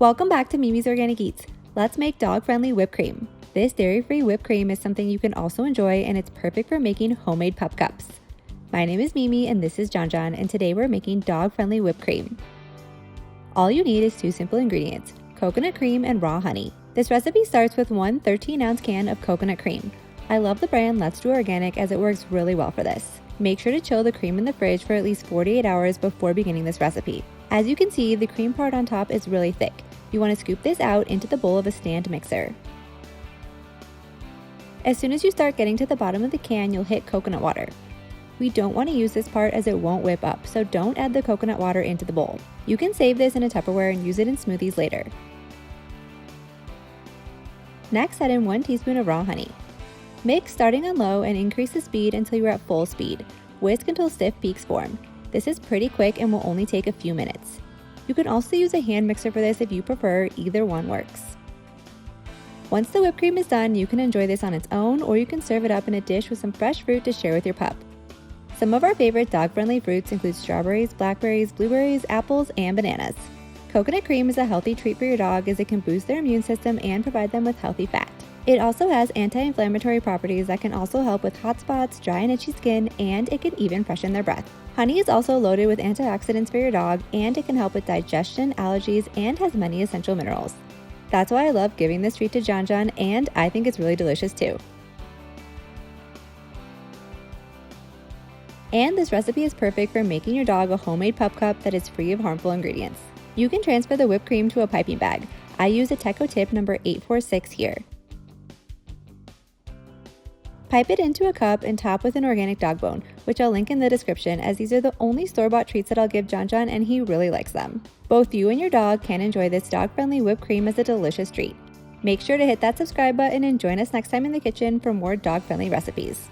Welcome back to Mimi's Organic Eats. Let's make dog-friendly whipped cream. This dairy-free whipped cream is something you can also enjoy, and it's perfect for making homemade pup cups. My name is Mimi and this is John, and today we're making dog-friendly whipped cream. All you need is 2 simple ingredients, coconut cream and raw honey. This recipe starts with one 13-ounce can of coconut cream. I love the brand Let's Do Organic as it works really well for this. Make sure to chill the cream in the fridge for at least 48 hours before beginning this recipe. As you can see, the cream part on top is really thick. You want to scoop this out into the bowl of a stand mixer. As soon as you start getting to the bottom of the can, you'll hit coconut water. We don't want to use this part as it won't whip up, so don't add the coconut water into the bowl. You can save this in a Tupperware and use it in smoothies later. Next, add in 1 teaspoon of raw honey. Mix starting on low and increase the speed until you're at full speed. Whisk until stiff peaks form. This is pretty quick and will only take a few minutes. You can also use a hand mixer for this if you prefer, either one works. Once the whipped cream is done, you can enjoy this on its own, or you can serve it up in a dish with some fresh fruit to share with your pup. Some of our favorite dog-friendly fruits include strawberries, blackberries, blueberries, apples, and bananas. Coconut cream is a healthy treat for your dog as it can boost their immune system and provide them with healthy fat. It also has anti-inflammatory properties that can also help with hot spots, dry and itchy skin, and it can even freshen their breath. Honey is also loaded with antioxidants for your dog, and it can help with digestion, allergies, and has many essential minerals. That's why I love giving this treat to John, and I think it's really delicious too. And this recipe is perfect for making your dog a homemade pup cup that is free of harmful ingredients. You can transfer the whipped cream to a piping bag. I use a Teco tip number 846 here. Pipe it into a cup and top with an organic dog bone, which I'll link in the description, as these are the only store-bought treats that I'll give John, and he really likes them. Both you and your dog can enjoy this dog-friendly whipped cream as a delicious treat. Make sure to hit that subscribe button and join us next time in the kitchen for more dog-friendly recipes.